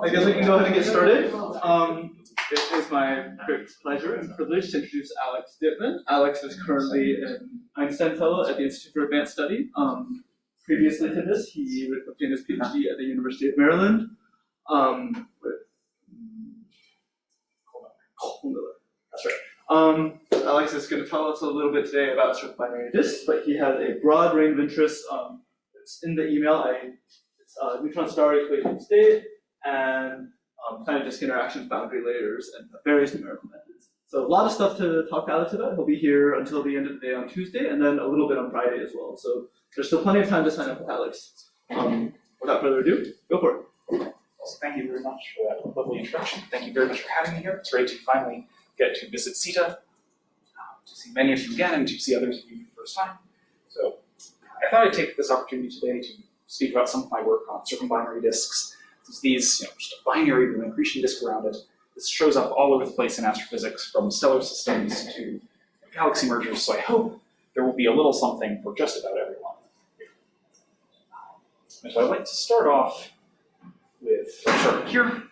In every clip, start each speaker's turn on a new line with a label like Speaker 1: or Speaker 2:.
Speaker 1: I guess we can go ahead and get started. It is my great pleasure and privilege to introduce Alex Dittmann. Alex is currently an Einstein Fellow at the Institute for Advanced Study. Previously to this, he obtained his PhD at the University of Maryland with Miller. That's right. Alex is going to tell us a little bit today about sort of binary disks, but he has a broad range of interests. It's in the email. It's neutron star equation state and planet disk interactions, boundary layers, and various numerical methods. So a lot of stuff to talk to Alex about. He'll be here until the end of the day on Tuesday, and then a little bit on Friday as well. So there's still plenty of time to sign up with Alex. Without further ado, go for it.
Speaker 2: Well, thank you very much for that lovely introduction. Thank you very much for having me here. It's great to finally get to visit CITA, to see many of you again, and to see others of you for the first time. So I thought I'd take this opportunity today to speak about some of my work on circumbinary disks. These, just a binary with an accretion disk around it. This shows up all over the place in astrophysics, from stellar systems to galaxy mergers. So I hope there will be a little something for just about everyone. And so I'd like to start off with here,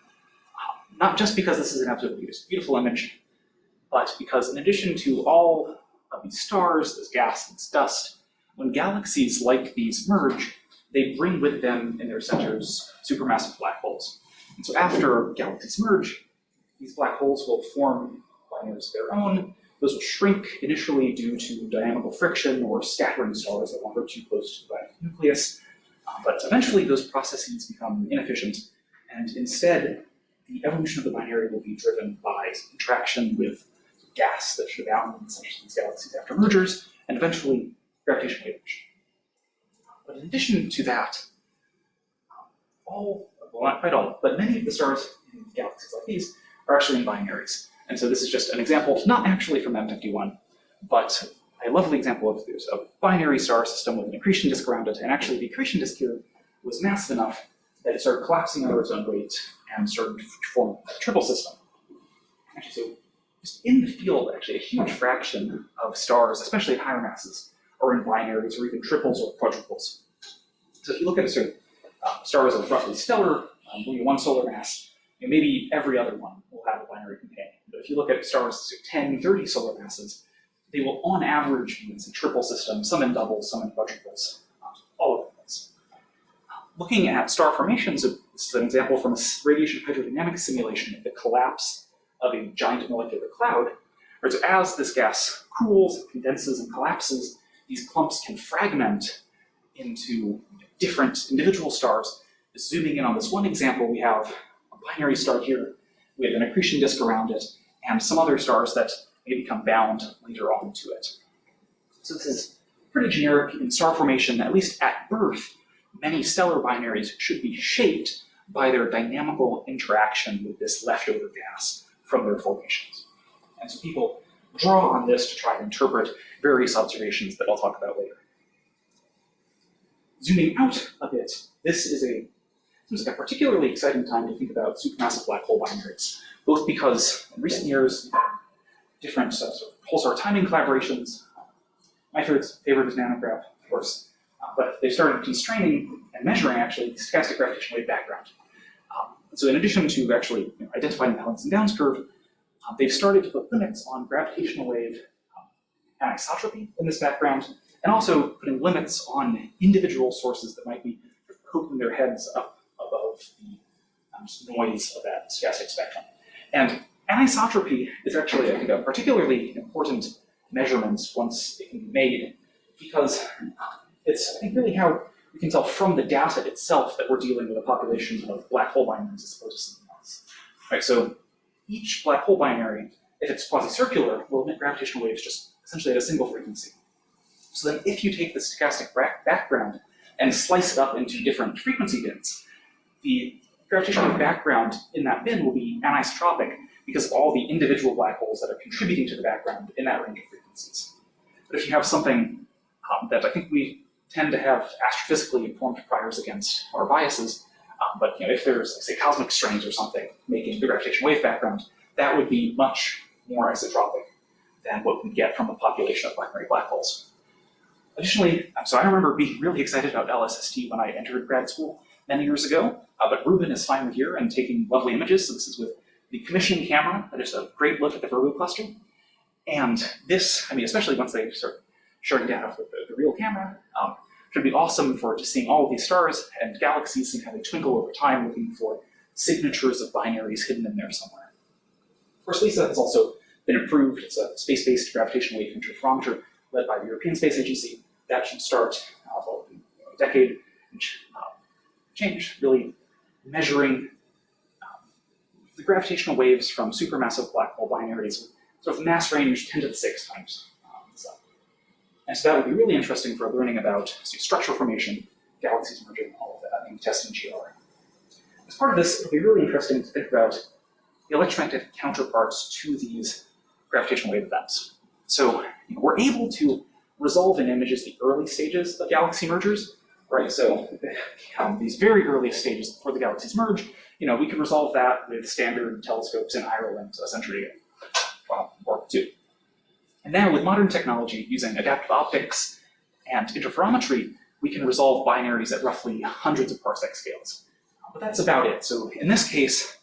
Speaker 2: not just because this is an absolutely beautiful image, but because in addition to all of these stars, this gas, this dust, when galaxies like these merge, they bring with them in their centers supermassive black holes. And so after galaxies merge, these black holes will form binaries of their own. Those will shrink initially due to dynamical friction or scattering stars that wander too close to the binary nucleus. But eventually those processes become inefficient, and instead the evolution of the binary will be driven by interaction with gas that should abound in such these galaxies after mergers, and eventually gravitational wave. But in addition to that, well, not quite all, but many of the stars in galaxies like these are actually in binaries. And so this is just an example, not actually from M51, but a lovely example of there's a binary star system with an accretion disk around it, and actually the accretion disk here was massive enough that it started collapsing under its own weight and started to form a triple system. Actually, so just in the field, actually a huge fraction of stars, especially at higher masses, are in binaries or even triples or quadruples. So if you look at a sort of stars of roughly stellar, only one solar mass, maybe every other one will have a binary companion. But if you look at stars of 10, 30 solar masses, they will on average be in a triple system, some in doubles, some in quadruples, all over the place. Looking at star formations, this is an example from a radiation hydrodynamics simulation of the collapse of a giant molecular cloud. Right, so as this gas cools, condenses, and collapses, these clumps can fragment into different individual stars. Zooming in on this one example, we have a binary star here with an accretion disk around it, and some other stars that may become bound later on to it. So this is pretty generic in star formation. At least at birth, many stellar binaries should be shaped by their dynamical interaction with this leftover gas from their formations. And so people draw on this to try and interpret various observations that I'll talk about later. Zooming out a bit, this seems like a particularly exciting time to think about supermassive black hole binaries, both because in recent years, different sort of pulsar timing collaborations, my favorite is nanograph, of course, but they started constraining and measuring actually the stochastic gravitational wave background. So in addition to actually identifying the Helms and Downs curve, they've started to put limits on gravitational wave anisotropy in this background, and also putting limits on individual sources that might be poking their heads up above the noise of that stochastic spectrum. And anisotropy is actually, I think, a particularly important measurement once it can be made, because it's, I think, really how we can tell from the data itself that we're dealing with a population of black hole binaries as opposed to something else. Right, so each black hole binary, if it's quasi-circular, will emit gravitational waves just essentially at a single frequency. So then if you take the stochastic background and slice it up into different frequency bins, the gravitational wave background in that bin will be anisotropic because of all the individual black holes that are contributing to the background in that range of frequencies. But if you have something that I think we tend to have astrophysically informed priors against our biases, but if there's, like, say, cosmic strains or something making the gravitational wave background, that would be much more isotropic than what we get from a population of binary black holes. Additionally, so I remember being really excited about LSST when I entered grad school many years ago. but Rubin is finally here and taking lovely images. So this is with the commissioning camera. That is a great look at the Virgo cluster. And this, I mean, especially once they start showing data with the real camera, should be awesome for just seeing all of these stars and galaxies and how they twinkle over time, looking for signatures of binaries hidden in there somewhere. Of course, LISA has also been improved. It's a space-based gravitational wave interferometer led by the European Space Agency. That should start in a decade, which change really measuring the gravitational waves from supermassive black hole binaries with sort of mass range 10 to the 6 times. And so that would be really interesting for learning about structural formation, galaxies merging, all of that, and testing GR. As part of this, it'll be really interesting to think about the electromagnetic counterparts to these gravitational wave events. So we're able to resolve in images the early stages of galaxy mergers, right? So these very early stages before the galaxies merge, we can resolve that with standard telescopes in Ireland a century ago, well, or two. And now with modern technology using adaptive optics and interferometry, we can resolve binaries at roughly hundreds of parsec scales. But that's about it. So in this case,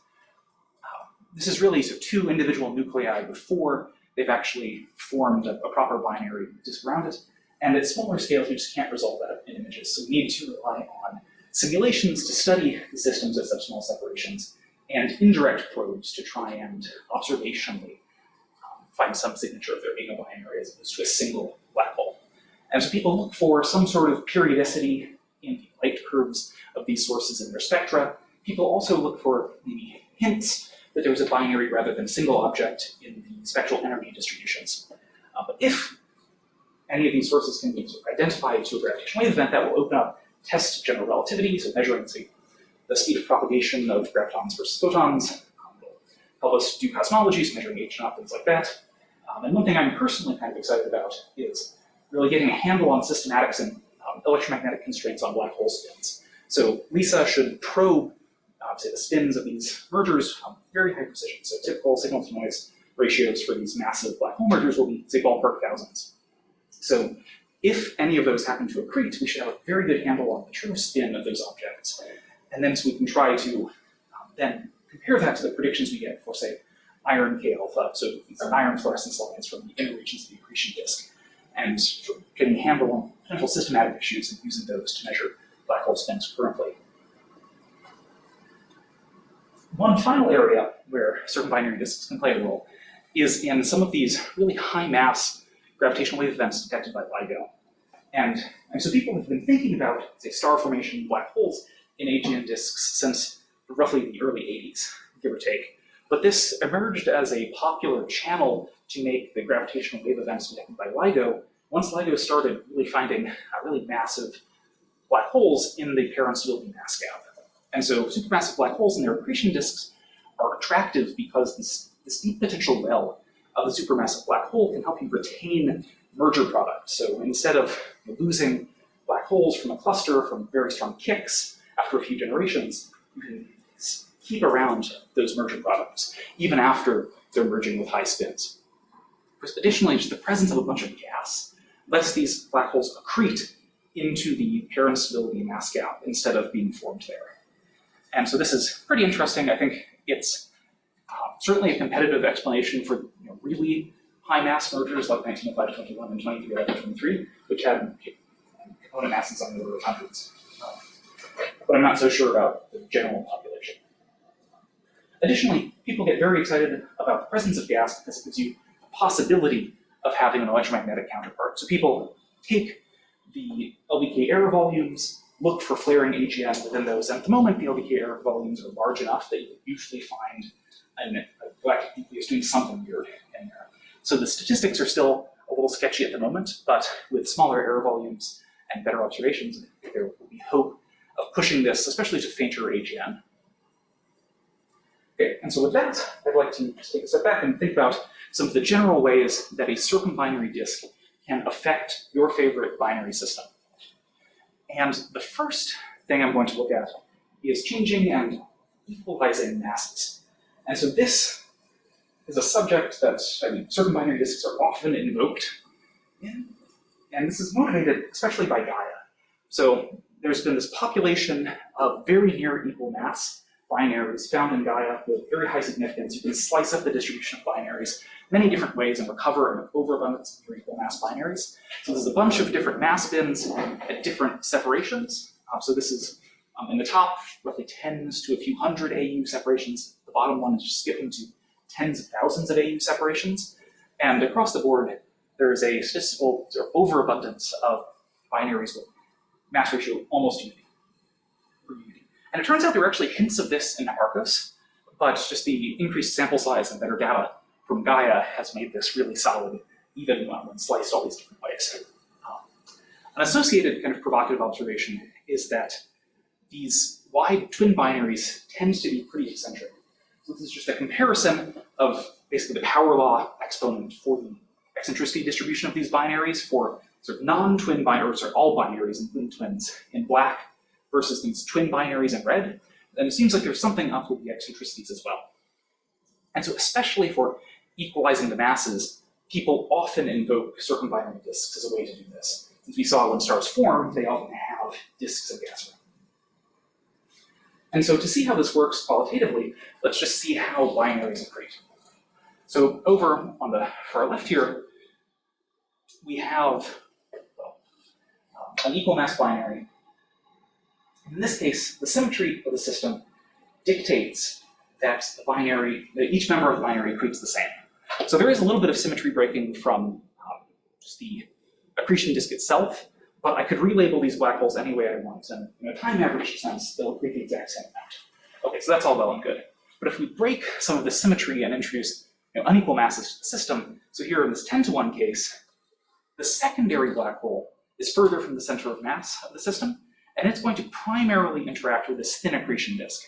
Speaker 2: this is really two individual nuclei before they've actually formed a proper binary disk around it. And at smaller scales, we just can't resolve that in images. So we need to rely on simulations to study the systems at such small separations and indirect probes to try and observationally find some signature of there being a binary as opposed to a single black hole. And so people look for some sort of periodicity in the light curves of these sources in their spectra. People also look for maybe hints that there was a binary rather than a single object in the spectral energy distributions. But if any of these sources can be identified to a gravitational wave event, that will open up test general relativity, so measuring the speed of propagation of gravitons versus photons. Will help us do cosmology, so measuring H0, things like that. And one thing I'm personally kind of excited about is really getting a handle on systematics and electromagnetic constraints on black hole spins. So LISA should probe, say, the spins of these mergers with very high precision. So typical signal-to-noise ratios for these massive black hole mergers will be, say, ballpark thousands. So if any of those happen to accrete, we should have a very good handle on the true spin of those objects. And then so we can try to then compare that to the predictions we get for, say, iron K alpha, so these iron fluorescence lines from the inner regions of the accretion disk, and getting a handle on potential systematic issues and using those to measure black hole spins currently. One final area where certain binary disks can play a role is in some of these really high mass gravitational wave events detected by LIGO. And so people have been thinking about, say, star formation black holes in AGN disks since roughly the early 80s, give or take. But this emerged as a popular channel to make the gravitational wave events detected by LIGO once LIGO started really finding really massive black holes in the parent stability mass gap. And so supermassive black holes in their accretion disks are attractive because this deep potential well of the supermassive black hole can help you retain merger products. So instead of losing black holes from a cluster from very strong kicks after a few generations, you can keep around those merger products, even after they're merging with high spins. Additionally, just the presence of a bunch of gas lets these black holes accrete into the parent stability mass gap instead of being formed there. And so this is pretty interesting. I think it's certainly a competitive explanation for really high mass mergers like 1905-21 and 23-23, which had component masses on the order of hundreds. But I'm not so sure about the general population. Additionally, people get very excited about the presence of gas because it gives you a possibility of having an electromagnetic counterpart. So people take the LBK error volumes, look for flaring AGN within those, and at the moment the LBK error volumes are large enough that you usually find a galactic nucleus doing something weird in there. So the statistics are still a little sketchy at the moment, but with smaller error volumes and better observations, there will be hope of pushing this, especially to fainter AGN. Okay, and so with that, I'd like to just take a step back and think about some of the general ways that a circumbinary disk can affect your favorite binary system. And the first thing I'm going to look at is changing and equalizing masses. And so this is a subject that, circumbinary disks are often invoked in, and this is motivated especially by Gaia. So there's been this population of very near equal mass binaries found in Gaia with very high significance. You can slice up the distribution of binaries many different ways and recover an overabundance of near equal mass binaries. So there's a bunch of different mass bins at different separations. So this is in the top, roughly tens to a few hundred AU separations. The bottom one is just skipping to tens of thousands of AU separations. And across the board, there is a statistical overabundance of binaries with mass ratio almost unity. And it turns out there are actually hints of this in Arcos, but just the increased sample size and better data from Gaia has made this really solid, even when sliced all these different ways. An associated kind of provocative observation is that these wide twin binaries tend to be pretty eccentric. So this is just a comparison of basically the power law exponent for the eccentricity distribution of these binaries for sort of non-twin binaries, or all binaries, including twins, in black versus these twin binaries in red. And it seems like there's something up with the eccentricities as well. And so especially for equalizing the masses, people often invoke circumbinary disks as a way to do this. Since we saw when stars form, they often have disks of gas. And so to see how this works qualitatively, let's just see how binaries accrete. So over on the far left here, we have an equal mass binary. In this case, the symmetry of the system dictates that each member of the binary accretes the same. So there is a little bit of symmetry breaking from just the accretion disk itself, but I could relabel these black holes any way I want, and in a time average sense, they'll accrete the exact same amount. Okay, so that's all well and good. But if we break some of the symmetry and introduce unequal masses to the system, so here in this 10-to-1 case, the secondary black hole is further from the center of mass of the system, and it's going to primarily interact with this thin accretion disk.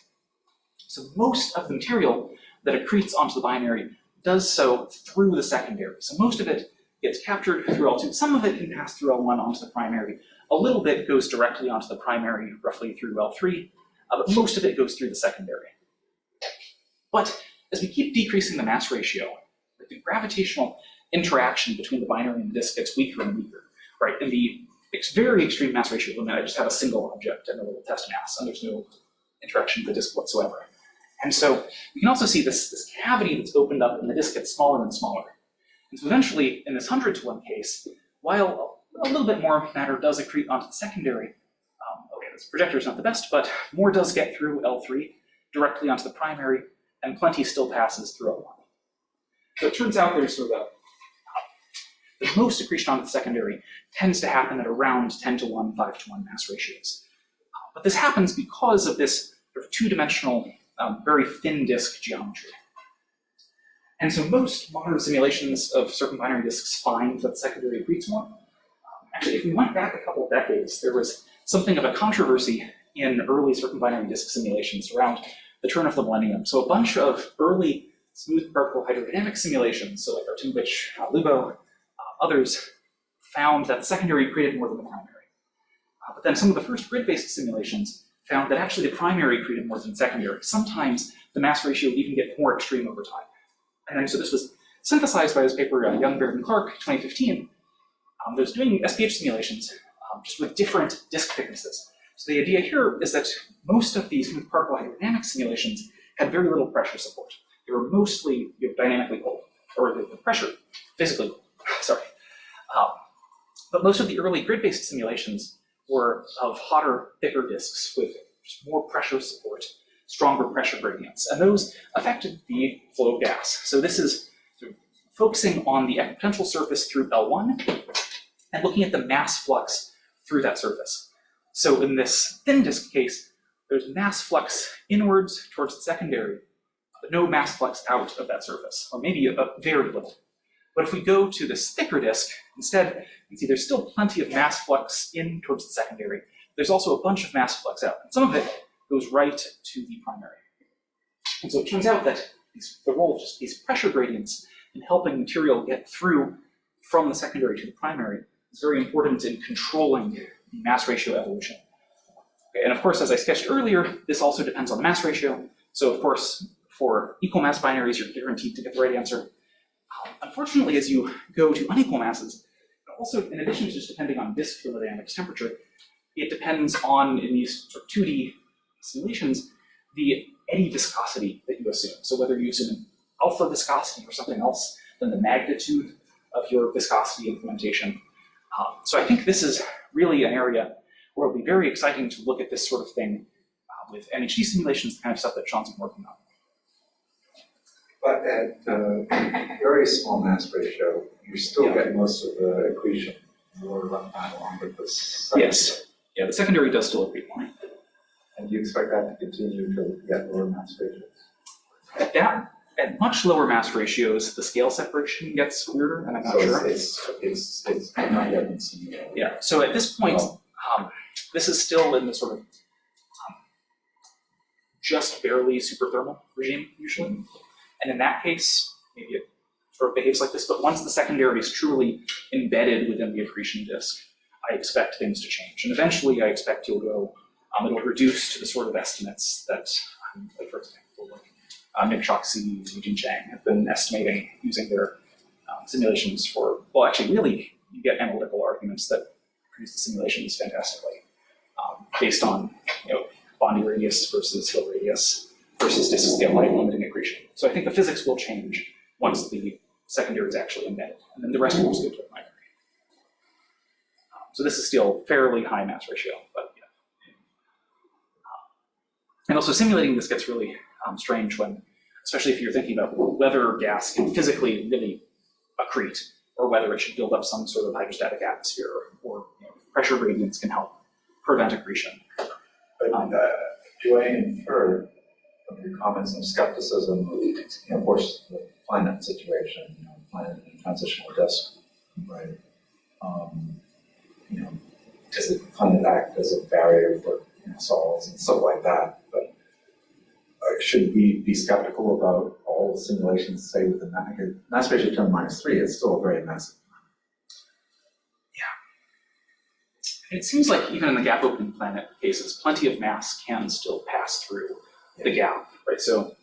Speaker 2: So most of the material that accretes onto the binary does so through the secondary. So most of it gets captured through L2. Some of it can pass through L1 onto the primary. A little bit goes directly onto the primary, roughly through L3, but most of it goes through the secondary. But as we keep decreasing the mass ratio, the gravitational interaction between the binary and the disk gets weaker and weaker. Right? In the very extreme mass ratio limit, I just have a single object and a little test mass, and there's no interaction with the disk whatsoever. And so we can also see this cavity that's opened up and the disk gets smaller and smaller. And so eventually, in this 100-to-1 case, while a little bit more matter does accrete onto the secondary, okay, this projector is not the best, but more does get through L3 directly onto the primary, and plenty still passes through L1. So it turns out there's sort of the most accretion onto the secondary tends to happen at around 10-to-1, 5-to-1 mass ratios. But this happens because of this sort of two-dimensional, very thin disk geometry. And so most modern simulations of circumbinary disks find that the secondary accretes more. Actually, if we went back a couple of decades, there was something of a controversy in early circumbinary disk simulations around the turn of the millennium. So a bunch of early smooth particle hydrodynamic simulations, so like Artunvich, Lubo, others, found that the secondary accreted more than the primary. But then some of the first grid-based simulations found that actually the primary accreted more than the secondary. Sometimes the mass ratio would even get more extreme over time. And so this was synthesized by this paper, Young, Baird, and Clark, 2015, that was doing SPH simulations just with different disk thicknesses. So the idea here is that most of these smooth particle hydrodynamic simulations had very little pressure support. They were mostly dynamically cold, or the pressure physically cold, sorry. But most of the early grid-based simulations were of hotter, thicker disks with just more pressure support, stronger pressure gradients, and those affected the flow of gas. So this is sort of focusing on the potential surface through L1 and looking at the mass flux through that surface. So in this thin disk case, there's mass flux inwards towards the secondary, but no mass flux out of that surface, or maybe a very little. But if we go to this thicker disk, instead, you can see there's still plenty of mass flux in towards the secondary. There's also a bunch of mass flux out. And some of it goes right to the primary. And so it turns out that the role of just these pressure gradients in helping material get through from the secondary to the primary is very important in controlling the mass ratio evolution. Okay, and of course, as I sketched earlier, this also depends on the mass ratio. So of course, for equal mass binaries, you're guaranteed to get the right answer. Unfortunately, as you go to unequal masses, also in addition to just depending on disk thermodynamics temperature, it depends on, in these sort of 2D simulations, the eddy viscosity that you assume. So whether you assume alpha viscosity or something else, then the magnitude of your viscosity implementation. So I think this is really an area where it'll be very exciting to look at this sort of thing with MHD simulations, the kind of stuff that Sean's been working on.
Speaker 3: But at very small mass ratio, you still get most of the accretion lower left along with this.
Speaker 2: Yes. Yeah, the secondary does still accrete more.
Speaker 3: And do you expect that to continue to get lower mass ratios?
Speaker 2: At much lower mass ratios, the scale separation gets weirder, and I'm not sure.
Speaker 3: It's not yet been seen.
Speaker 2: Yeah, so at this point, this is still in the sort of just barely superthermal regime, usually. And in that case, maybe it sort of behaves like this, but once the secondary is truly embedded within the accretion disk, I expect things to change. And eventually, I expect you'll go, it'll reduce to the sort of estimates that, like for example, Nick Choksi, Eugene Chang have been estimating using their simulations for, well, actually, really, you get analytical arguments that produce the simulations fantastically, based on, bonding radius versus hill radius versus disk scale height limiting accretion. So I think the physics will change once the secondary is actually embedded, and then the rest will just go to a binary. So this is still fairly high mass ratio, but yeah. And also simulating this gets really strange when, especially if you're thinking about whether gas can physically really accrete, or whether it should build up some sort of hydrostatic atmosphere, or pressure gradients can help prevent accretion.
Speaker 3: But do I infer from your comments some skepticism of, of course, the planet situation, planet in transitional disk, right? Does the planet act as a barrier for sols and stuff like that? But should we be skeptical about all the simulations, say, with the mass ratio 10 minus 3? It's still a very massive.
Speaker 2: It seems like even in the gap opening planet cases, plenty of mass can still pass through the gap, right? So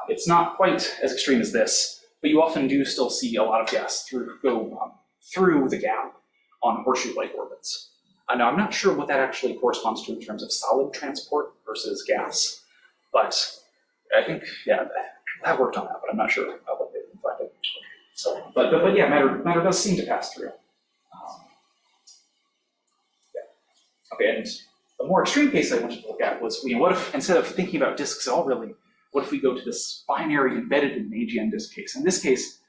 Speaker 2: it's not quite as extreme as this, but you often do still see a lot of gas go through the gap on horseshoe-like orbits. Now, I'm not sure what that actually corresponds to in terms of solid transport versus gas, but I think, yeah, I've worked on that, but I'm not sure what they can find it. So, but yeah, matter does seem to pass through. Okay, and the more extreme case I wanted to look at was, what if, instead of thinking about disks at all really, what if we go to this binary embedded in an AGN disk case? In this case,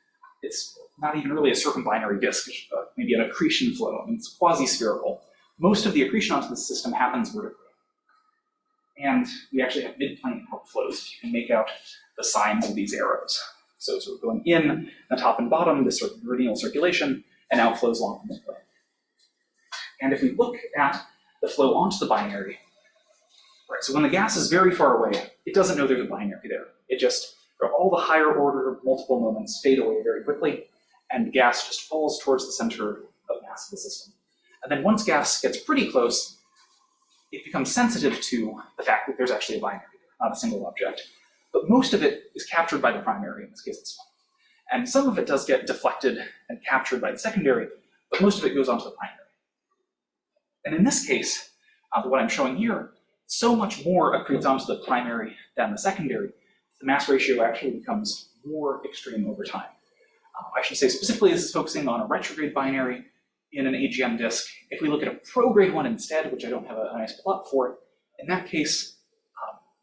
Speaker 2: it's not even really a circumbinary disk, maybe an accretion flow, and it's quasi-spherical. Most of the accretion onto the system happens vertically. And we actually have mid-plane outflows. You can make out the signs of these arrows. So sort of going in, the top and bottom, this sort of meridional circulation, and outflows along the midplane. And if we look at the flow onto the binary, right, so when the gas is very far away, it doesn't know there's a binary there. It just, all the higher order multiple moments fade away very quickly, and gas just falls towards the center of mass of the system. And then once gas gets pretty close, it becomes sensitive to the fact that there's actually a binary there, not a single object. But most of it is captured by the primary, in this case this one. And some of it does get deflected and captured by the secondary, but most of it goes onto the primary. And in this case, what I'm showing here, so much more accretes onto the primary than the secondary. The mass ratio actually becomes more extreme over time. I should say specifically this is focusing on a retrograde binary in an AGM disk. If we look at a prograde one instead, which I don't have a nice plot for, in that case,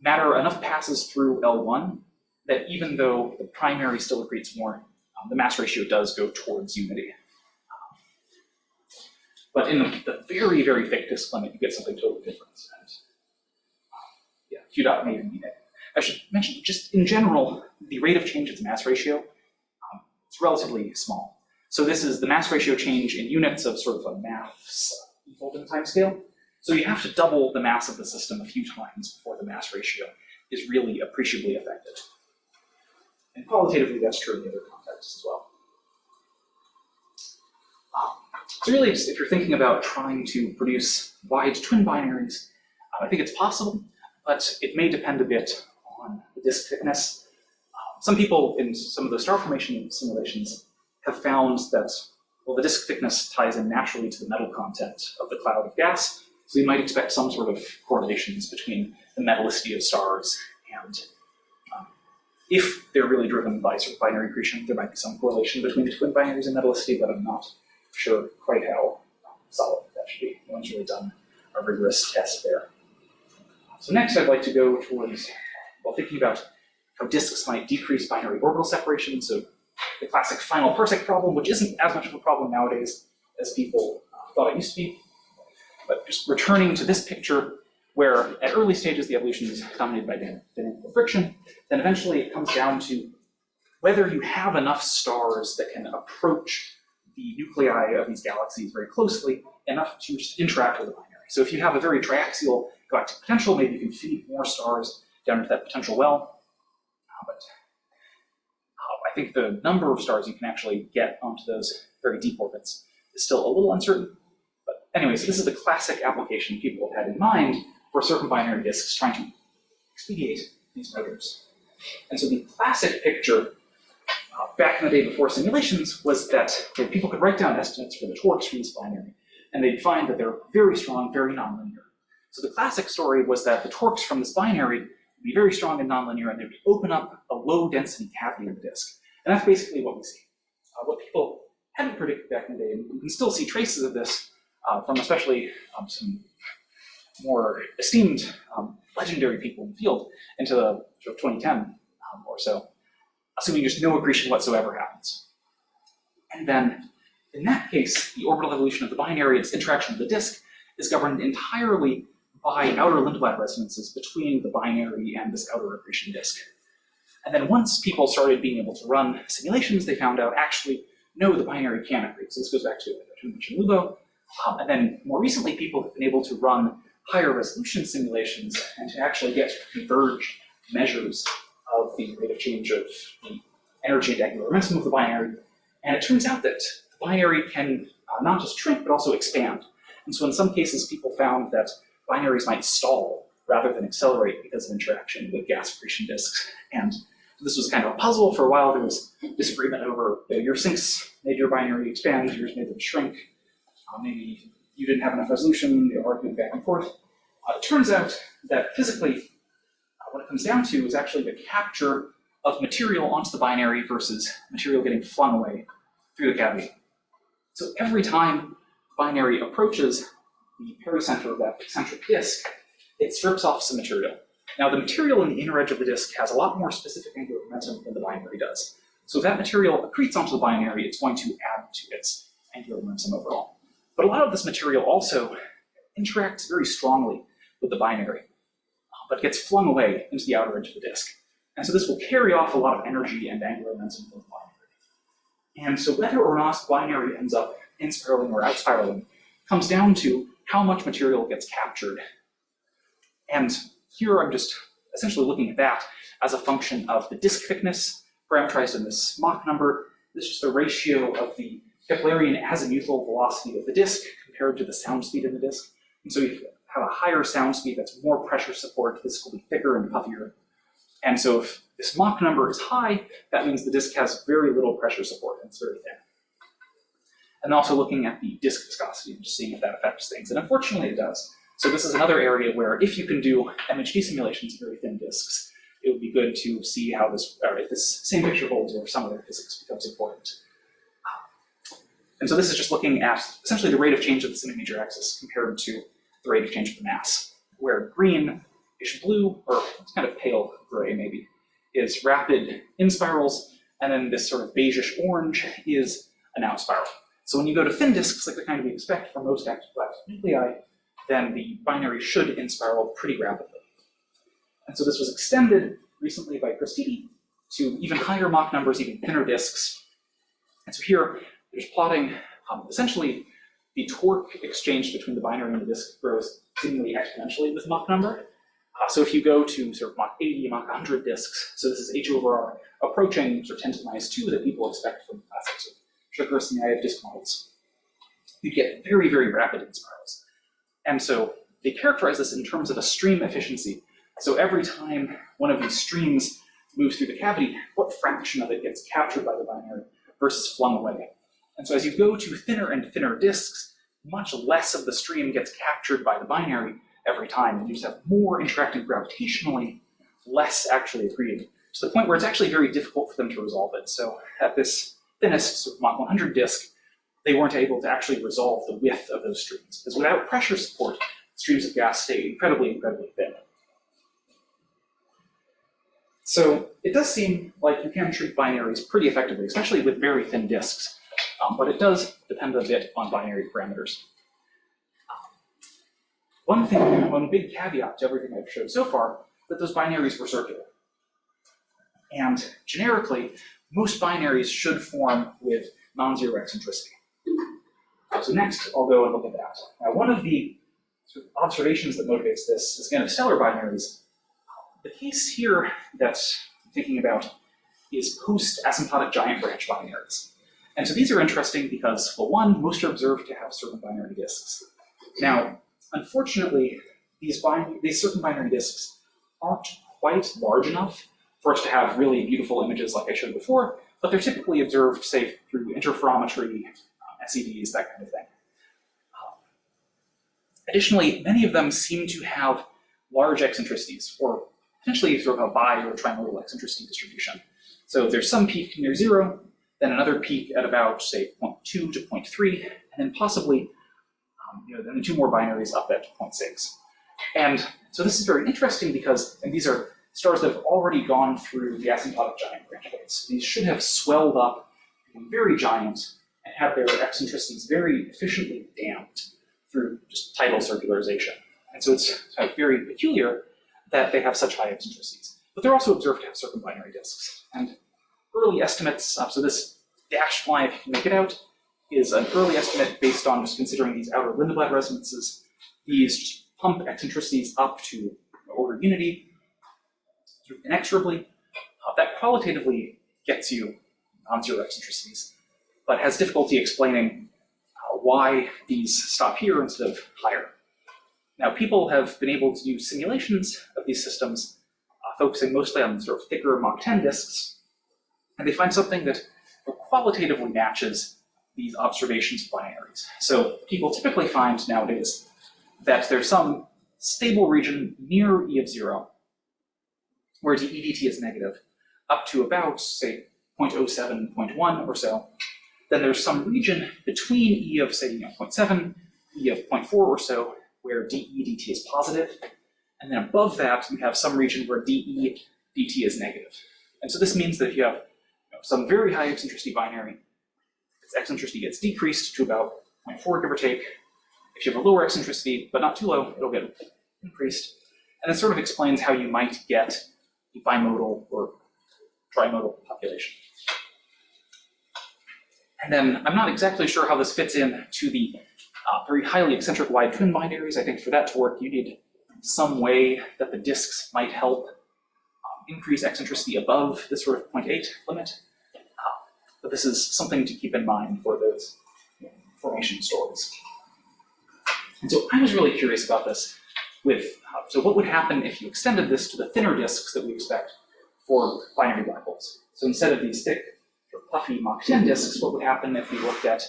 Speaker 2: matter enough passes through L1 that even though the primary still accretes more, the mass ratio does go towards unity. But in the very, very thick disk limit, you get something totally different. And, yeah, Q dot may even be negative. I should mention, just in general, the rate of change of the mass ratio is relatively small. So this is the mass ratio change in units of sort of a mass evolving time scale. So you have to double the mass of the system a few times before the mass ratio is really appreciably affected. And qualitatively, that's true in the other contexts as well. So really, if you're thinking about trying to produce wide twin binaries, I think it's possible, but it may depend a bit on the disk thickness. Some people in some of the star formation simulations have found that, well, the disk thickness ties in naturally to the metal content of the cloud of gas. So you might expect some sort of correlations between the metallicity of stars and if they're really driven by sort of binary accretion, there might be some correlation between the twin binaries and metallicity, but I'm not sure quite how solid that should be. No one's really done a rigorous test there. So next I'd like to go towards, well, thinking about how disks might decrease binary orbital separation. So the classic final parsec problem, which isn't as much of a problem nowadays as people thought it used to be. But just returning to this picture, where at early stages the evolution is dominated by dynamical friction, then eventually it comes down to whether you have enough stars that can approach the nuclei of these galaxies very closely enough to just interact with the binary. So if you have a very triaxial galactic potential, maybe you can feed more stars down into that potential well. But I think the number of stars you can actually get onto those very deep orbits is still a little uncertain. But anyway, so this is the classic application people have had in mind for certain binary disks trying to expedite these motors. And so the classic picture back in the day before simulations was that people could write down estimates for the torques for this binary, and they'd find that they're very strong, very nonlinear. So the classic story was that the torques from this binary would be very strong and nonlinear, and they would open up a low density cavity in the disk. And that's basically what we see. What people hadn't predicted back in the day, and we can still see traces of this from especially some more esteemed legendary people in the field into the sort of 2010 or so, assuming just no accretion whatsoever happens. And then in that case, the orbital evolution of the binary, its interaction with the disk, is governed entirely by outer Lindblad resonances between the binary and this outer accretion disk. And then once people started being able to run simulations, they found out actually, no, the binary can accrete. So this goes back to Lubo. And then more recently, people have been able to run higher resolution simulations and to actually get converged measures of the rate of change of the energy and angular momentum of the binary. And it turns out that the binary can not just shrink, but also expand. And so in some cases, people found that binaries might stall rather than accelerate because of interaction with gas accretion disks. And this was kind of a puzzle. For a while, there was disagreement over your sinks made your binary expand, yours made them shrink. Maybe you didn't have enough resolution, they argued back and forth. It turns out that physically, what it comes down to is actually the capture of material onto the binary versus material getting flung away through the cavity. So every time the binary approaches the pericenter of that eccentric disk, it strips off some material. Now, the material in the inner edge of the disk has a lot more specific angular momentum than the binary does. So if that material accretes onto the binary, it's going to add to its angular momentum overall. But a lot of this material also interacts very strongly with the binary, but gets flung away into the outer edge of the disk. And so this will carry off a lot of energy and angular momentum from the binary. And so whether or not the binary ends up inspiraling or outspiraling comes down to how much material gets captured. And here I'm just essentially looking at that as a function of the disk thickness parameterized in this Mach number. This is just the ratio of the Keplerian azimuthal velocity of the disk compared to the sound speed in the disk. And so if you have a higher sound speed, that's more pressure support, this will be thicker and puffier. And so if this Mach number is high, that means the disk has very little pressure support and it's very thin. And also looking at the disk viscosity and just seeing if that affects things. And unfortunately it does. So this is another area where if you can do MHD simulations of very thin disks, it would be good to see how this, or if this same picture holds or if some other physics becomes important. And so this is just looking at essentially the rate of change of the semi-major axis compared to the rate of change of the mass, where greenish blue, or it's kind of pale gray maybe, is rapid in spirals, and then this sort of beigeish orange is an out spiral. So when you go to thin disks, like the kind we expect for most active galactic nuclei, then the binary should in spiral pretty rapidly. And so this was extended recently by Christidi to even higher Mach numbers, even thinner disks. And so here, there's plotting essentially the torque exchange between the binary and the disk grows seemingly exponentially with Mach number. So if you go to sort of Mach 80, Mach 100 disks, so this is h over r approaching sort of 10 to the minus 2 that people expect from the classics of Shukar-Siniaev disk models, you get very, very rapid in spirals. And so they characterize this in terms of a stream efficiency. So every time one of these streams moves through the cavity, what fraction of it gets captured by the binary versus flung away? And so as you go to thinner and thinner disks, much less of the stream gets captured by the binary every time, and you just have more interacting gravitationally, less actually accreting, to the point where it's actually very difficult for them to resolve it. So at this thinnest sort of Mach 100 disk, they weren't able to actually resolve the width of those streams, because without pressure support, streams of gas stay incredibly, incredibly thin. So it does seem like you can treat binaries pretty effectively, especially with very thin disks, but it does depend a bit on binary parameters. One big caveat to everything I've showed so far, that those binaries were circular. And generically, most binaries should form with non-zero eccentricity. So next, I'll go and look at that. Now, one of the sort of observations that motivates this is, again, of stellar binaries. The case here that I'm thinking about is post-asymptotic giant branch binaries. And so these are interesting because, well, one, most are observed to have certain binary disks. Now, unfortunately, these certain binary disks aren't quite large enough for us to have really beautiful images like I showed before, but they're typically observed, say, through interferometry, SEDs, that kind of thing. Additionally, many of them seem to have large eccentricities, or potentially sort of a bi- or trimodal eccentricity distribution. So there's some peak near 0, then another peak at about, say, 0.2 to 0.3, and then possibly then 2 more binaries up at 0.6. And so this is very interesting because, and these are stars that have already gone through the asymptotic giant branch plates. These should have swelled up, become very giant, and have their eccentricities very efficiently damped through just tidal circularization. And so it's very peculiar that they have such high eccentricities. But they're also observed to have circumbinary disks. And early estimates, so this dashed line, if you can make it out, is an early estimate based on just considering these outer Lindblad resonances. These just pump eccentricities up to order unity sort of inexorably. That qualitatively gets you non-zero eccentricities, but has difficulty explaining why these stop here instead of higher. Now, people have been able to do simulations of these systems, focusing mostly on sort of thicker Mach 10 disks, and they find something that qualitatively matches these observations of binaries. So people typically find nowadays that there's some stable region near E of 0, where EDT is negative, up to about, say, 0.07, 0.1 or so. Then there's some region between E of, say, 0.7, E of 0.4 or so, where DE/DT is positive. And then above that, you have some region where DE/DT is negative. And so this means that if you have some very high eccentricity binary, its eccentricity gets decreased to about 0.4, give or take. If you have a lower eccentricity, but not too low, it'll get increased. And it sort of explains how you might get a bimodal or trimodal population. And then I'm not exactly sure how this fits in to the very highly eccentric wide twin binaries. I think for that to work, you need some way that the disks might help increase eccentricity above this sort of 0.8 limit. But this is something to keep in mind for those formation stories. And so I was really curious about this with, so what would happen if you extended this to the thinner disks that we expect for binary black holes? So instead of these thick, puffy Mach 10 disks, what would happen if we looked at,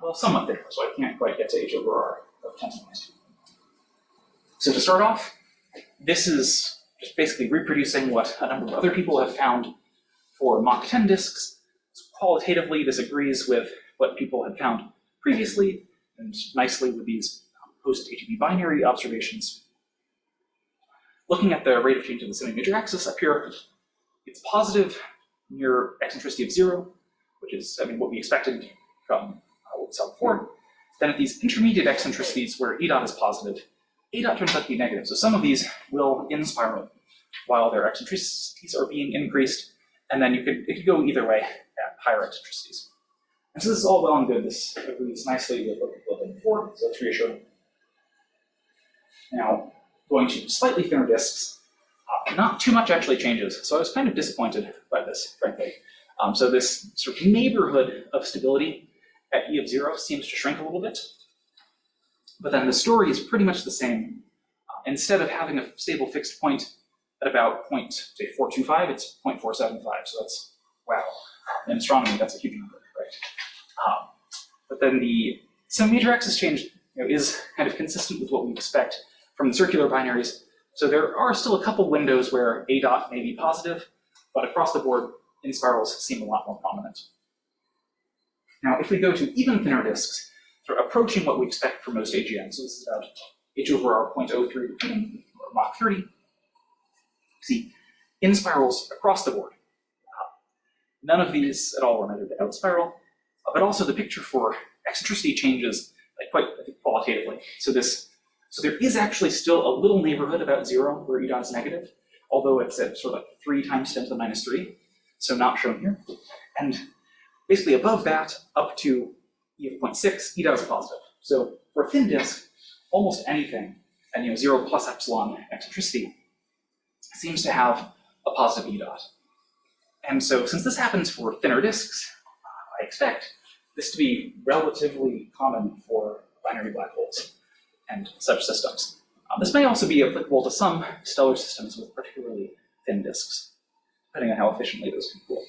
Speaker 2: well, somewhat thinner, so I can't quite get to H over R of 10 to the minus 2. So to start off, this is just basically reproducing what a number of other people have found for Mach 10 disks. So qualitatively, this agrees with what people had found previously, and nicely with these post-AGB binary observations. Looking at the rate of change of the semi-major axis up here, it's positive near eccentricity of 0, which is, what we expected from what we saw before. Then at these intermediate eccentricities where E dot is positive, A dot turns out to be negative. So some of these will in-spiral while their eccentricities are being increased, and then it could go either way at higher eccentricities. And so this is all well and good. This agrees nicely with what people have done before, so it's reassuring. Now, going to slightly thinner disks, not too much actually changes. So I was kind of disappointed by this, frankly. So this sort of neighborhood of stability at E of 0 seems to shrink a little bit. But then the story is pretty much the same. Instead of having a stable fixed point at about 0.425, it's 0.475. So that's, wow. In astronomy, that's a huge number, right? But then the So major axis change is kind of consistent with what we expect from the circular binaries. So there are still a couple windows where A dot may be positive, but across the board, in spirals seem a lot more prominent. Now, if we go to even thinner disks, sort of approaching what we expect for most AGN, so this is about h over r 0.03 or Mach 30. See, in spirals across the board, none of these at all were measured out spiral, but also the picture for eccentricity changes like quite, I think, qualitatively. So there is actually still a little neighborhood about 0 where E dot is negative, although it's at sort of like 3 times 10 to the minus 3, so not shown here. And basically above that, up to E of 0.6, E dot is positive. So for a thin disk, almost anything, and 0 plus epsilon eccentricity seems to have a positive E dot. And so since this happens for thinner disks, I expect this to be relatively common for binary black holes and such systems. This may also be applicable to some stellar systems with particularly thin disks, depending on how efficiently those can cool.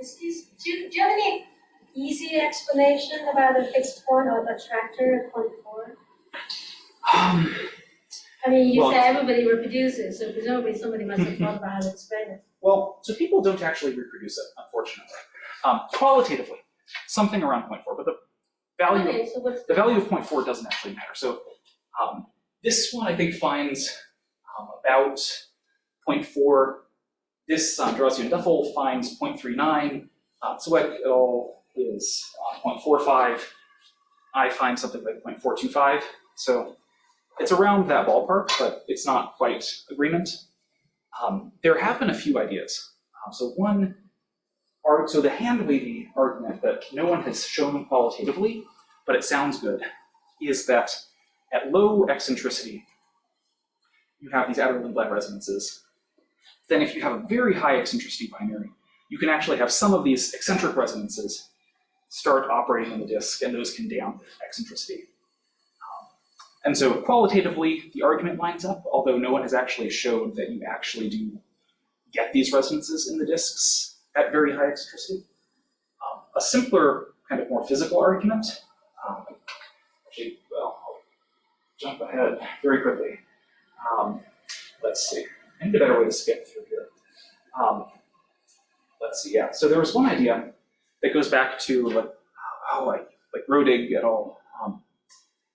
Speaker 4: Do you have any easy explanation about a fixed point or attractor at 0.4? I mean, you say everybody reproduces, so presumably somebody must have thought about how to explain it.
Speaker 2: Well, so people don't actually reproduce it, unfortunately. Qualitatively, something around 0.4, but the value,
Speaker 4: Okay, so what's
Speaker 2: the value of 0.4 doesn't actually matter. So this one, I think, finds about 0.4. This Drazian Duffel finds 0.39. Zweck et al. Is 0.45. I find something like 0.425. So it's around that ballpark, but it's not quite agreement. There have been a few ideas. So the hand-wavy argument that no one has shown qualitatively, but it sounds good, is that at low eccentricity, you have these outer Lindblad resonances. Then if you have a very high eccentricity binary, you can actually have some of these eccentric resonances start operating in the disk, and those can damp eccentricity. And so qualitatively, the argument lines up, although no one has actually showed that you actually do get these resonances in the disks at very high eccentricity. A simpler, kind of more physical argument, actually, well, I'll jump ahead very quickly. Let's see, I need a better way to skip through here. Let's see, yeah, so there was one idea that goes back to like Rodig et al.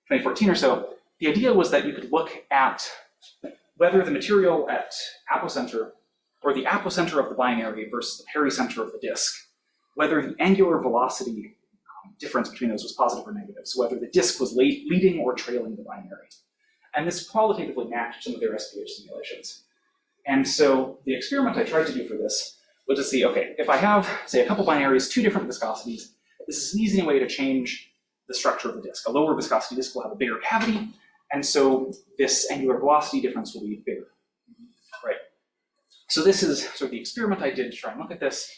Speaker 2: 2014 or so. The idea was that you could look at whether the material at apocenter or the apocenter of the binary versus the pericenter of the disk, whether the angular velocity difference between those was positive or negative, so whether the disk was leading or trailing the binary. And this qualitatively matched some of their SPH simulations. And so the experiment I tried to do for this was to see, okay, if I have, say, a couple binaries, 2 different viscosities, this is an easy way to change the structure of the disk. A lower viscosity disk will have a bigger cavity, and so this angular velocity difference will be bigger, right? So this is sort of the experiment I did to try and look at this,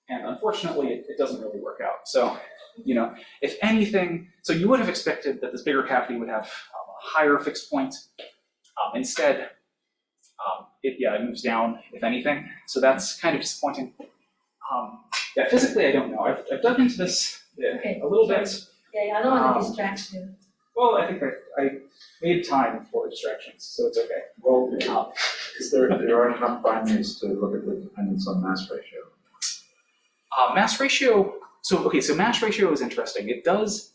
Speaker 2: and unfortunately, it doesn't really work out. So, if anything, so you would have expected that this bigger cavity would have a higher fixed point. Instead, it moves down, if anything. So that's kind of disappointing. Yeah, physically, I don't know. I've dug into this a little bit.
Speaker 4: Yeah, I don't want to distract you.
Speaker 2: Well, I think I made time for distractions, so it's okay.
Speaker 3: Well, there aren't enough binaries to look at the dependence on mass ratio.
Speaker 2: Mass ratio, so mass ratio is interesting. It does